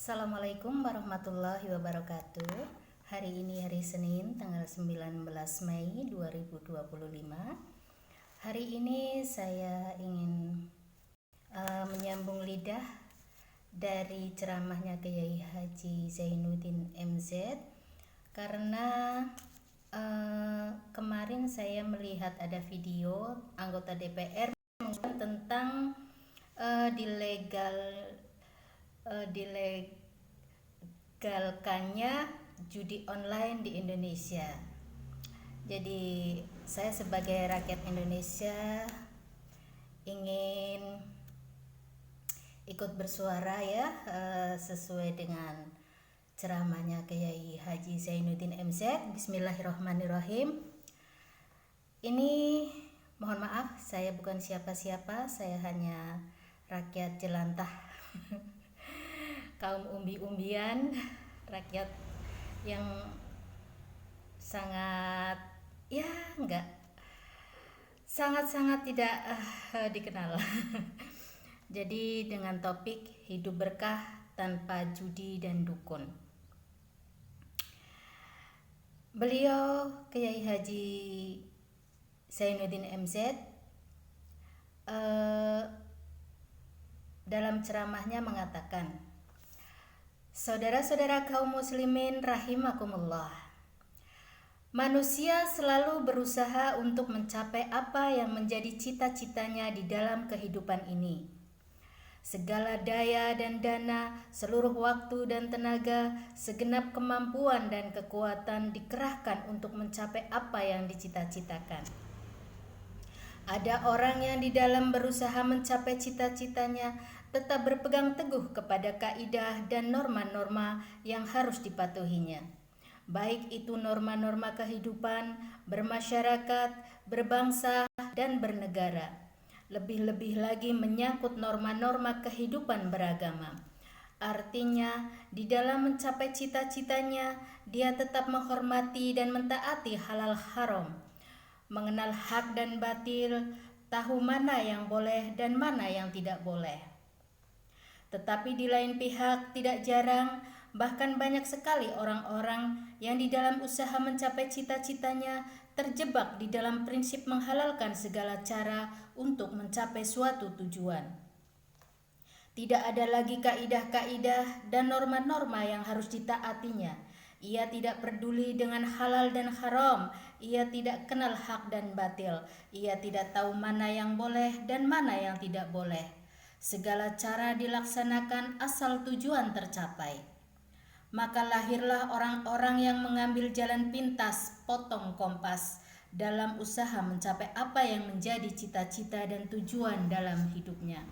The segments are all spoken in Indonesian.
Assalamualaikum warahmatullahi wabarakatuh. Hari ini hari Senin tanggal 19 Mei 2025. Hari ini saya ingin menyambung lidah dari ceramahnya Kiai Haji Zainuddin MZ, karena kemarin saya melihat ada video anggota DPR tentang dilegalkannya judi online di Indonesia. Jadi saya sebagai rakyat Indonesia ingin ikut bersuara ya, sesuai dengan ceramahnya Kiai Haji Zainuddin MZ. Bismillahirrahmanirrahim. Ini mohon maaf, saya bukan siapa-siapa, saya hanya rakyat jelantah kaum umbi-umbian, rakyat yang sangat sangat tidak dikenal. Jadi dengan topik hidup berkah tanpa judi dan dukun. Beliau Kiai Haji Zainuddin MZ dalam ceramahnya mengatakan, saudara-saudara kaum muslimin rahimakumullah, manusia selalu berusaha untuk mencapai apa yang menjadi cita-citanya di dalam kehidupan ini. Segala daya dan dana, seluruh waktu dan tenaga, segenap kemampuan dan kekuatan dikerahkan untuk mencapai apa yang dicita-citakan. Ada orang yang di dalam berusaha mencapai cita-citanya tetap berpegang teguh kepada kaidah dan norma-norma yang harus dipatuhinya. Baik itu norma-norma kehidupan, bermasyarakat, berbangsa, dan bernegara. Lebih-lebih lagi menyangkut norma-norma kehidupan beragama. Artinya, di dalam mencapai cita-citanya, dia tetap menghormati dan mentaati halal haram, mengenal hak dan batil, tahu mana yang boleh dan mana yang tidak boleh. Tetapi di lain pihak, tidak jarang, bahkan banyak sekali orang-orang yang di dalam usaha mencapai cita-citanya terjebak di dalam prinsip menghalalkan segala cara untuk mencapai suatu tujuan. Tidak ada lagi kaidah-kaidah dan norma-norma yang harus ditaatinya. Ia tidak peduli dengan halal dan haram. Ia tidak kenal hak dan batil. Ia tidak tahu mana yang boleh dan mana yang tidak boleh. Segala cara dilaksanakan asal tujuan tercapai. Maka lahirlah orang-orang yang mengambil jalan pintas, potong kompas, dalam usaha mencapai apa yang menjadi cita-cita dan tujuan dalam hidupnya.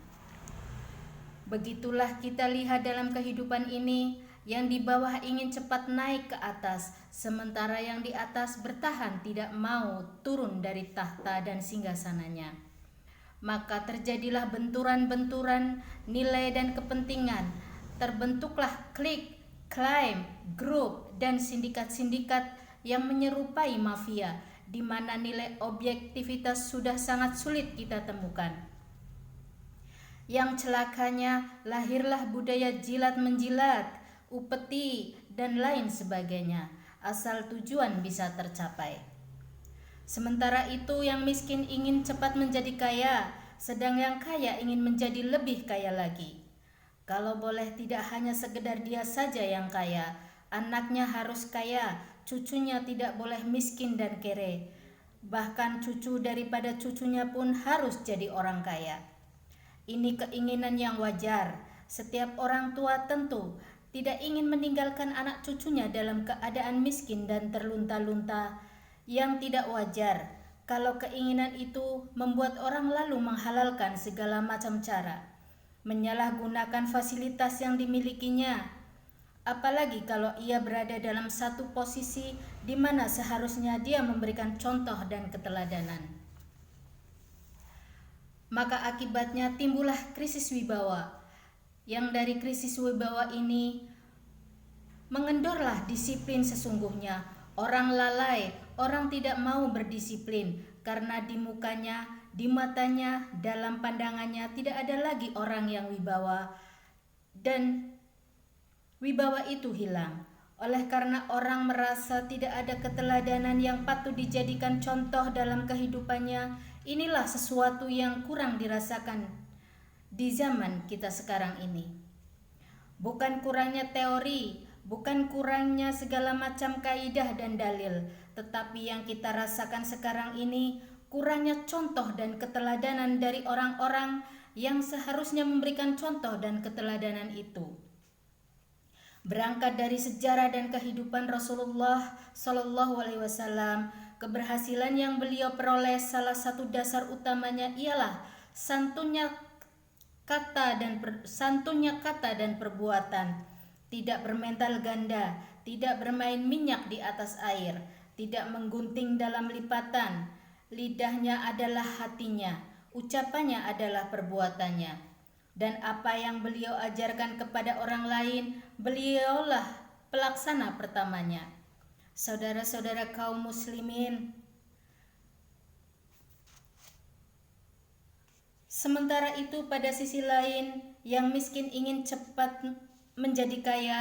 Begitulah kita lihat dalam kehidupan ini, yang di bawah ingin cepat naik ke atas, sementara yang di atas bertahan tidak mau turun dari tahta dan singgasananya. Maka terjadilah benturan-benturan nilai dan kepentingan. Terbentuklah klik, klaim, grup, dan sindikat-sindikat yang menyerupai mafia, di mana nilai objektivitas sudah sangat sulit kita temukan. Yang celakanya, lahirlah budaya jilat-menjilat, upeti, dan lain sebagainya, asal tujuan bisa tercapai. Sementara itu yang miskin ingin cepat menjadi kaya, sedang yang kaya ingin menjadi lebih kaya lagi. Kalau boleh tidak hanya sekedar dia saja yang kaya, anaknya harus kaya, cucunya tidak boleh miskin dan kere. Bahkan cucu daripada cucunya pun harus jadi orang kaya. Ini keinginan yang wajar. Setiap orang tua tentu tidak ingin meninggalkan anak cucunya dalam keadaan miskin dan terlunta-lunta, yang tidak wajar kalau keinginan itu membuat orang lalu menghalalkan segala macam cara, menyalahgunakan fasilitas yang dimilikinya, apalagi kalau ia berada dalam satu posisi di mana seharusnya dia memberikan contoh dan keteladanan. Maka akibatnya timbullah krisis wibawa, yang dari krisis wibawa ini mengendorlah disiplin sesungguhnya. Orang lalai, orang tidak mau berdisiplin karena di mukanya, di matanya, dalam pandangannya tidak ada lagi orang yang wibawa dan wibawa itu hilang. Oleh karena orang merasa tidak ada keteladanan yang patut dijadikan contoh dalam kehidupannya, inilah sesuatu yang kurang dirasakan di zaman kita sekarang ini. Bukan kurangnya teori, bukan kurangnya segala macam kaidah dan dalil, tetapi yang kita rasakan sekarang ini kurangnya contoh dan keteladanan dari orang-orang yang seharusnya memberikan contoh dan keteladanan itu. Berangkat dari sejarah dan kehidupan Rasulullah Shallallahu Alaihi Wasallam, keberhasilan yang beliau peroleh salah satu dasar utamanya ialah santunnya kata dan perbuatan, tidak bermental ganda, tidak bermain minyak di atas air, tidak menggunting dalam lipatan. Lidahnya adalah hatinya, ucapannya adalah perbuatannya. Dan apa yang beliau ajarkan kepada orang lain, beliaulah pelaksana pertamanya. Saudara-saudara kaum muslimin, sementara itu pada sisi lain, yang miskin ingin cepat menjadi kaya,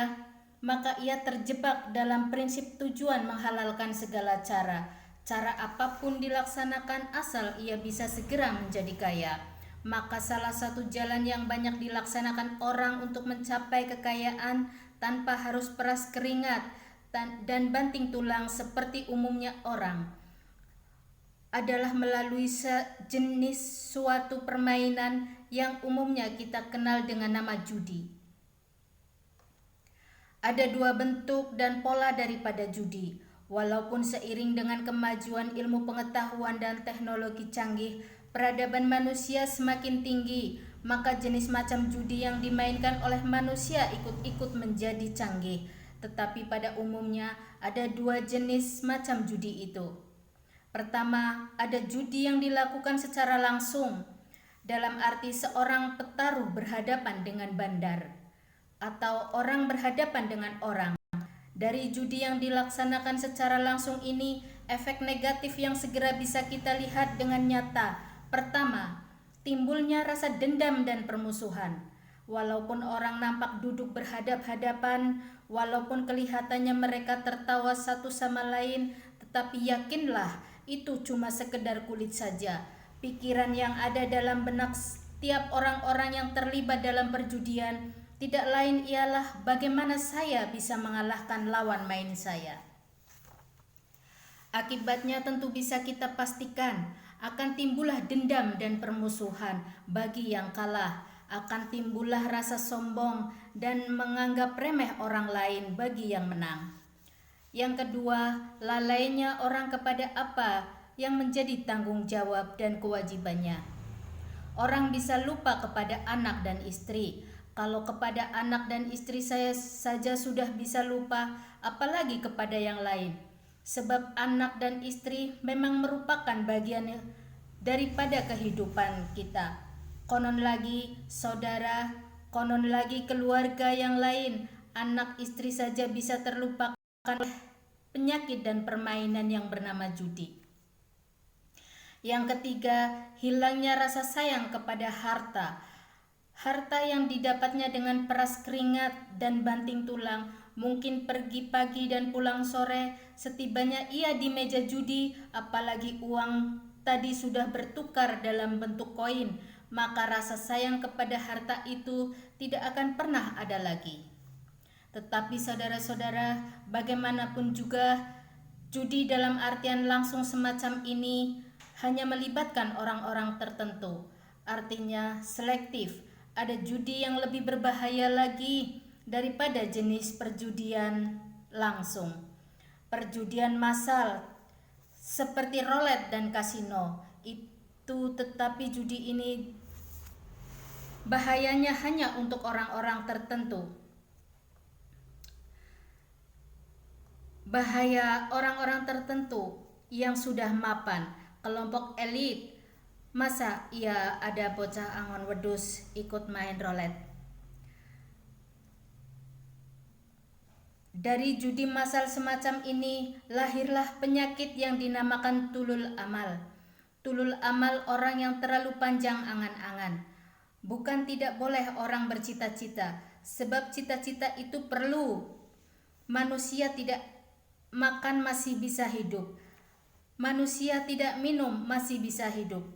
maka ia terjebak dalam prinsip tujuan menghalalkan segala cara. Cara apapun dilaksanakan asal ia bisa segera menjadi kaya. Maka salah satu jalan yang banyak dilaksanakan orang untuk mencapai kekayaan tanpa harus peras keringat dan banting tulang seperti umumnya orang adalah melalui sejenis suatu permainan yang umumnya kita kenal dengan nama judi. Ada dua bentuk dan pola daripada judi. Walaupun seiring dengan kemajuan ilmu pengetahuan dan teknologi canggih, peradaban manusia semakin tinggi, maka jenis macam judi yang dimainkan oleh manusia ikut-ikut menjadi canggih. Tetapi pada umumnya ada dua jenis macam judi itu. Pertama, ada judi yang dilakukan secara langsung, dalam arti seorang petaruh berhadapan dengan bandar, atau orang berhadapan dengan orang. Dari judi yang dilaksanakan secara langsung ini, efek negatif yang segera bisa kita lihat dengan nyata. Pertama, timbulnya rasa dendam dan permusuhan. Walaupun orang nampak duduk berhadap-hadapan, walaupun kelihatannya mereka tertawa satu sama lain, tetapi yakinlah itu cuma sekedar kulit saja. Pikiran yang ada dalam benak setiap orang-orang yang terlibat dalam perjudian tidak lain ialah bagaimana saya bisa mengalahkan lawan main saya. Akibatnya tentu bisa kita pastikan akan timbullah dendam dan permusuhan bagi yang kalah, akan timbullah rasa sombong dan menganggap remeh orang lain bagi yang menang. Yang kedua, lalainya orang kepada apa yang menjadi tanggung jawab dan kewajibannya. Orang bisa lupa kepada anak dan istri. Kalau kepada anak dan istri saya saja sudah bisa lupa, apalagi kepada yang lain. Sebab anak dan istri memang merupakan bagian daripada kehidupan kita. Konon lagi saudara, konon lagi keluarga yang lain, anak istri saja bisa terlupakan oleh penyakit dan permainan yang bernama judi. Yang ketiga, hilangnya rasa sayang kepada harta. Harta yang didapatnya dengan peras keringat dan banting tulang, mungkin pergi pagi dan pulang sore, setibanya ia di meja judi, apalagi uang tadi sudah bertukar dalam bentuk koin, maka rasa sayang kepada harta itu tidak akan pernah ada lagi. Tetapi saudara-saudara, bagaimanapun juga, judi dalam artian langsung semacam ini hanya melibatkan orang-orang tertentu, artinya selektif. Ada judi yang lebih berbahaya lagi daripada jenis perjudian langsung. Perjudian massal seperti roulette dan kasino itu, tetapi judi ini bahayanya hanya untuk orang-orang tertentu. Bahaya orang-orang tertentu yang sudah mapan, kelompok elit. Masa ia ada bocah angon wedus ikut main roulette? Dari judi massal semacam ini lahirlah penyakit yang dinamakan tulul amal. Tulul amal orang yang terlalu panjang angan-angan. Bukan tidak boleh orang bercita-cita, sebab cita-cita itu perlu. Manusia tidak makan masih bisa hidup. Manusia tidak minum masih bisa hidup.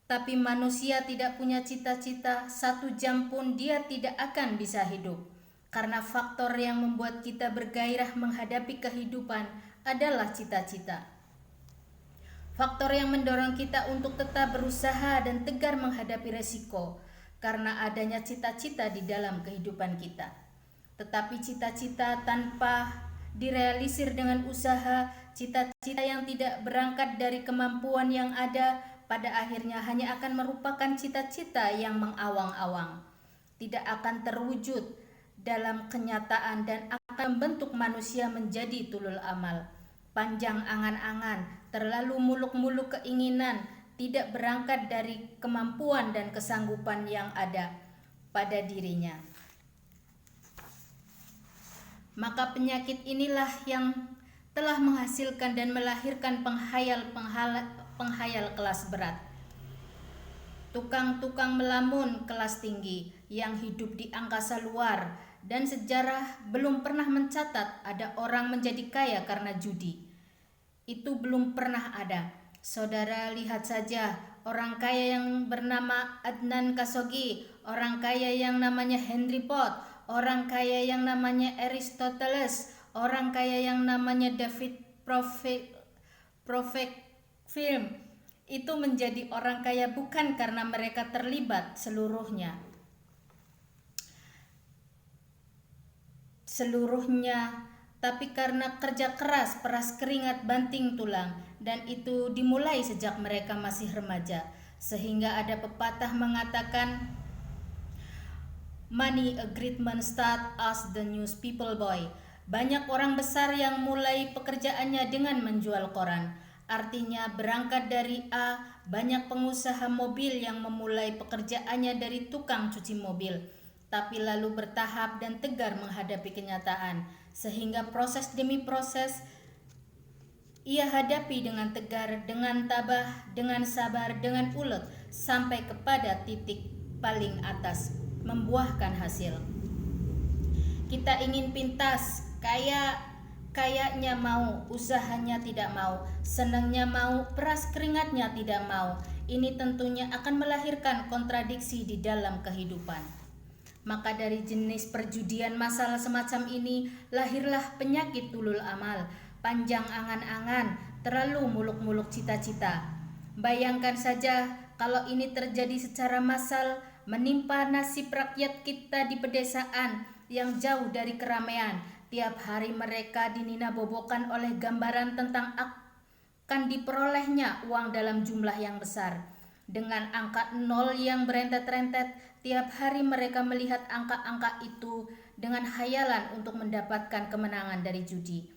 Tapi manusia tidak punya cita-cita, 1 jam pun dia tidak akan bisa hidup. Karena faktor yang membuat kita bergairah menghadapi kehidupan adalah cita-cita. Faktor yang mendorong kita untuk tetap berusaha dan tegar menghadapi resiko, karena adanya cita-cita di dalam kehidupan kita. Tetapi cita-cita tanpa direalisir dengan usaha, cita-cita yang tidak berangkat dari kemampuan yang ada, pada akhirnya hanya akan merupakan cita-cita yang mengawang-awang, tidak akan terwujud dalam kenyataan dan akan membentuk manusia menjadi tulul amal, panjang angan-angan, terlalu muluk-muluk keinginan, tidak berangkat dari kemampuan dan kesanggupan yang ada pada dirinya. Maka penyakit inilah yang telah menghasilkan dan melahirkan penghayal kelas berat, tukang-tukang melamun kelas tinggi yang hidup di angkasa luar, dan sejarah belum pernah mencatat ada orang menjadi kaya karena judi. Itu belum pernah ada. Saudara lihat saja orang kaya yang bernama Adnan Khashoggi, orang kaya yang namanya Henry Ford, orang kaya yang namanya Aristoteles, orang kaya yang namanya David Film. Itu menjadi orang kaya bukan karena mereka terlibat seluruhnya, tapi karena kerja keras, peras keringat, banting tulang, dan itu dimulai sejak mereka masih remaja. Sehingga ada pepatah mengatakan, money a great man start as the newspaper boy. Banyak orang besar yang mulai pekerjaannya dengan menjual koran. Artinya berangkat dari A, banyak pengusaha mobil yang memulai pekerjaannya dari tukang cuci mobil, tapi lalu bertahap dan tegar menghadapi kenyataan, sehingga proses demi proses ia hadapi dengan tegar, dengan tabah, dengan sabar, dengan ulet, sampai kepada titik paling atas, membuahkan hasil. Kita ingin pintas, kayaknya mau, usahanya tidak mau, senangnya mau, peras keringatnya tidak mau. Ini tentunya akan melahirkan kontradiksi di dalam kehidupan. Maka dari jenis perjudian massal semacam ini lahirlah penyakit tulul amal, panjang angan-angan, terlalu muluk-muluk cita-cita. Bayangkan saja kalau ini terjadi secara massal, menimpa nasib rakyat kita di pedesaan yang jauh dari keramaian. Tiap hari mereka dininabobokan oleh gambaran tentang akan diperolehnya uang dalam jumlah yang besar. Dengan angka 0 yang berentet-rentet, tiap hari mereka melihat angka-angka itu dengan khayalan untuk mendapatkan kemenangan dari judi.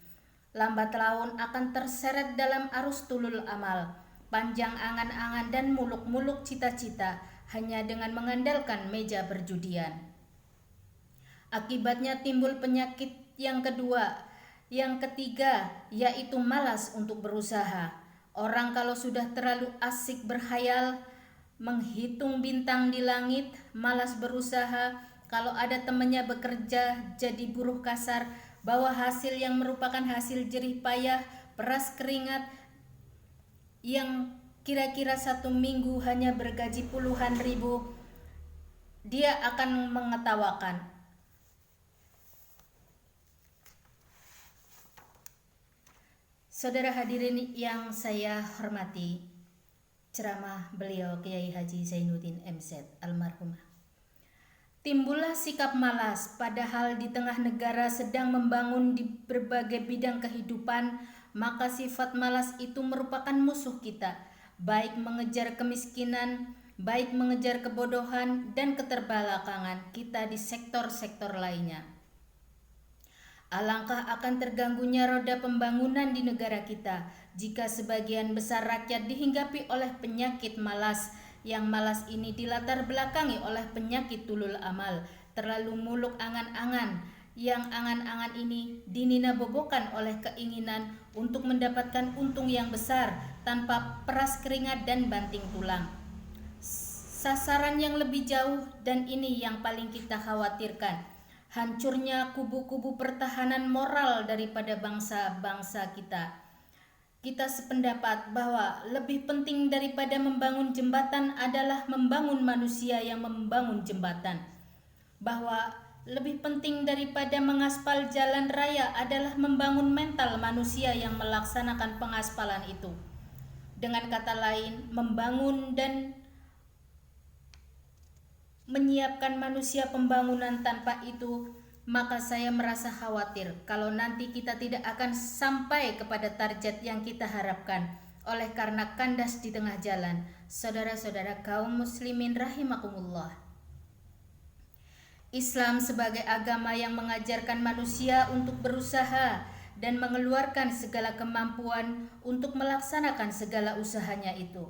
Lambat laun akan terseret dalam arus tulul amal, panjang angan-angan dan muluk-muluk cita-cita hanya dengan mengandalkan meja perjudian. Akibatnya timbul penyakit yang ketiga, yaitu malas untuk berusaha. Orang kalau sudah terlalu asik berkhayal, menghitung bintang di langit, malas berusaha, kalau ada temannya bekerja jadi buruh kasar, bawa hasil yang merupakan hasil jerih payah, peras keringat, yang kira-kira 1 minggu hanya bergaji puluhan ribu, dia akan mengetawakan. Saudara hadirin yang saya hormati, ceramah beliau Kiai Haji Zainuddin MZ almarhumah. Timbullah sikap malas, padahal di tengah negara sedang membangun di berbagai bidang kehidupan, maka sifat malas itu merupakan musuh kita, baik mengejar kemiskinan, baik mengejar kebodohan dan keterbelakangan kita di sektor-sektor lainnya. Alangkah akan terganggunya roda pembangunan di negara kita jika sebagian besar rakyat dihinggapi oleh penyakit malas, yang malas ini dilatar belakangi oleh penyakit tulul amal, terlalu muluk angan-angan, yang angan-angan ini dininabobokan oleh keinginan untuk mendapatkan untung yang besar tanpa peras keringat dan banting tulang. sasaran yang lebih jauh, dan ini yang paling kita khawatirkan, hancurnya kubu-kubu pertahanan moral daripada bangsa-bangsa kita. Kita sependapat bahwa lebih penting daripada membangun jembatan adalah membangun manusia yang membangun jembatan. Bahwa lebih penting daripada mengaspal jalan raya adalah membangun mental manusia yang melaksanakan pengaspalan itu. Dengan kata lain, membangun dan menyiapkan manusia pembangunan. Tanpa itu, maka saya merasa khawatir kalau nanti kita tidak akan sampai kepada target yang kita harapkan oleh karena kandas di tengah jalan. Saudara-saudara kaum muslimin rahimakumullah. Islam sebagai agama yang mengajarkan manusia untuk berusaha dan mengeluarkan segala kemampuan untuk melaksanakan segala usahanya itu.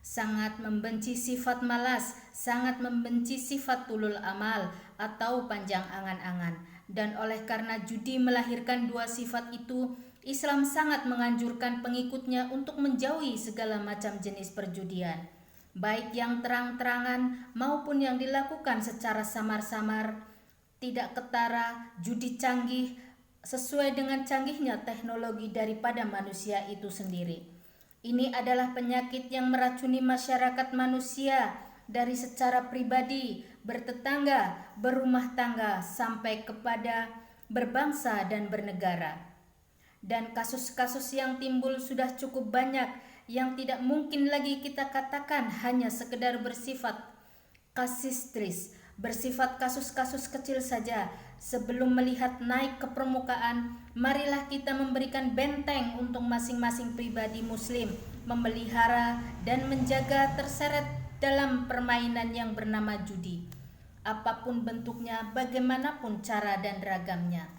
Sangat membenci sifat malas, sangat membenci sifat tulul amal atau panjang angan-angan. Dan oleh karena judi melahirkan dua sifat itu, Islam sangat menganjurkan pengikutnya untuk menjauhi segala macam jenis perjudian, baik yang terang-terangan maupun yang dilakukan secara samar-samar, tidak ketara, judi canggih sesuai dengan canggihnya teknologi daripada manusia itu sendiri. Ini adalah penyakit yang meracuni masyarakat manusia dari secara pribadi, bertetangga, berumah tangga, sampai kepada berbangsa dan bernegara. Dan kasus-kasus yang timbul sudah cukup banyak yang tidak mungkin lagi kita katakan hanya sekedar bersifat kasistris, bersifat kasus-kasus kecil saja. Sebelum melihat naik ke permukaan, marilah kita memberikan benteng untuk masing-masing pribadi muslim memelihara dan menjaga terseret dalam permainan yang bernama judi, apapun bentuknya, bagaimanapun cara dan ragamnya.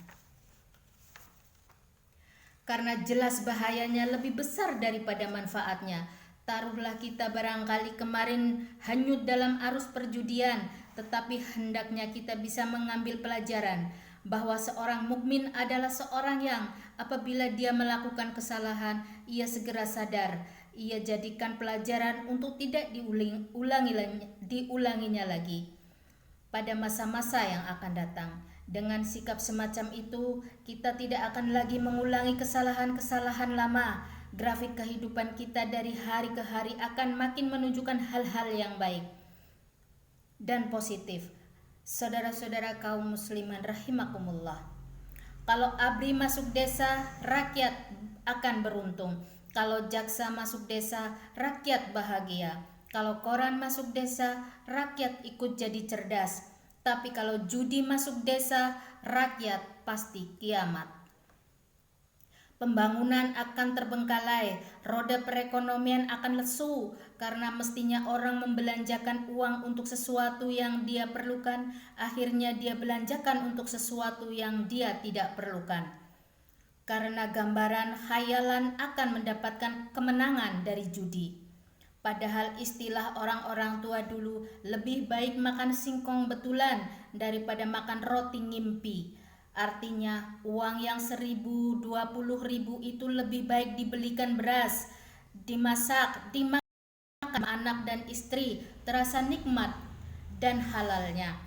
Karena jelas bahayanya lebih besar daripada manfaatnya. Taruhlah kita barangkali kemarin hanyut dalam arus perjudian, tetapi hendaknya kita bisa mengambil pelajaran bahwa seorang mukmin adalah seorang yang apabila dia melakukan kesalahan, ia segera sadar, ia jadikan pelajaran untuk tidak diulanginya lagi pada masa-masa yang akan datang. Dengan sikap semacam itu, kita tidak akan lagi mengulangi kesalahan-kesalahan lama. Grafik kehidupan kita dari hari ke hari akan makin menunjukkan hal-hal yang baik dan positif. Saudara-saudara kaum muslimin rahimakumullah. Kalau ABRI masuk desa, rakyat akan beruntung. Kalau jaksa masuk desa, rakyat bahagia. Kalau koran masuk desa, rakyat ikut jadi cerdas. Tapi kalau judi masuk desa, rakyat pasti kiamat. Pembangunan akan terbengkalai, roda perekonomian akan lesu, karena mestinya orang membelanjakan uang untuk sesuatu yang dia perlukan, akhirnya dia belanjakan untuk sesuatu yang dia tidak perlukan. Karena gambaran khayalan akan mendapatkan kemenangan dari judi. Padahal istilah orang-orang tua dulu, lebih baik makan singkong betulan daripada makan roti ngimpi. Artinya uang yang 1.000, 20.000 itu lebih baik dibelikan beras, dimasak, dimakan anak dan istri, terasa nikmat dan halalnya,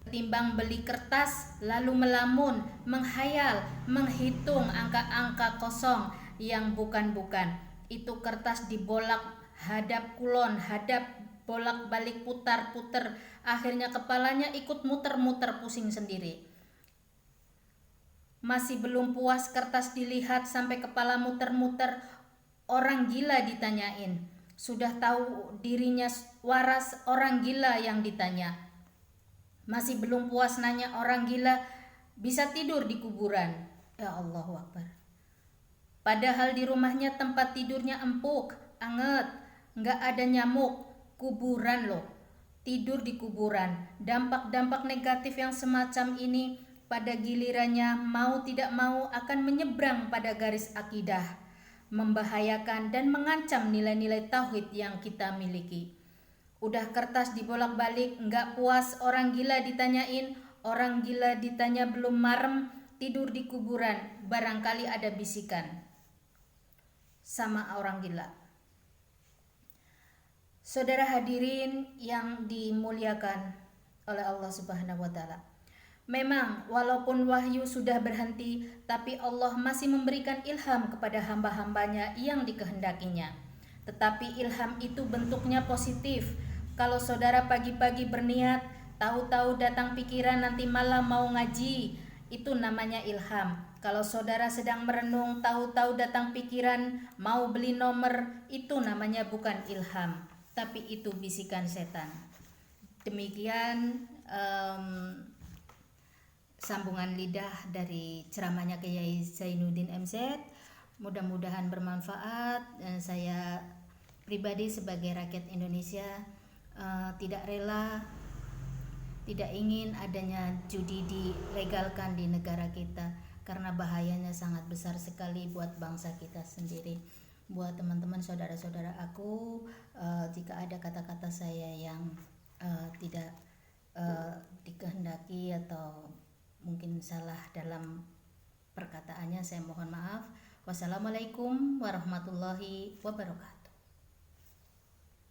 ketimbang beli kertas lalu melamun, menghayal, menghitung angka-angka kosong yang bukan-bukan. Itu kertas dibolak hadap kulon, hadap bolak-balik putar-putar, akhirnya kepalanya ikut muter-muter pusing sendiri. Masih belum puas kertas dilihat sampai kepala muter-muter, orang gila ditanyain. Sudah tahu dirinya waras, orang gila yang ditanya. Masih belum puas nanya orang gila, bisa tidur di kuburan. Ya Allahu Akbar. Padahal di rumahnya tempat tidurnya empuk, anget, nggak ada nyamuk. Kuburan loh, tidur di kuburan. Dampak-dampak negatif yang semacam ini pada gilirannya mau tidak mau akan menyeberang pada garis akidah, membahayakan dan mengancam nilai-nilai tauhid yang kita miliki. Udah kertas dibolak-balik, nggak puas, orang gila ditanyain, orang gila ditanya belum marem, tidur di kuburan, barangkali ada bisikan sama orang gila. Saudara hadirin yang dimuliakan oleh Allah Subhanahu wa taala. Memang walaupun wahyu sudah berhenti, tapi Allah masih memberikan ilham kepada hamba-hambanya yang dikehendakinya. Tetapi ilham itu bentuknya positif. Kalau saudara pagi-pagi berniat, tahu-tahu datang pikiran nanti malam mau ngaji, itu namanya ilham. Kalau saudara sedang merenung, tahu-tahu datang pikiran mau beli nomor, itu namanya bukan ilham, tapi itu bisikan setan. Demikian sambungan lidah dari ceramahnya Kiai Zainuddin MZ. Mudah-mudahan bermanfaat. Saya pribadi sebagai rakyat Indonesia tidak rela, tidak ingin adanya judi dilegalkan di negara kita, karena bahayanya sangat besar sekali buat bangsa kita sendiri. Buat teman-teman saudara-saudara aku, jika ada kata-kata saya yang tidak dikehendaki atau mungkin salah dalam perkataannya, saya mohon maaf. Wassalamualaikum warahmatullahi wabarakatuh.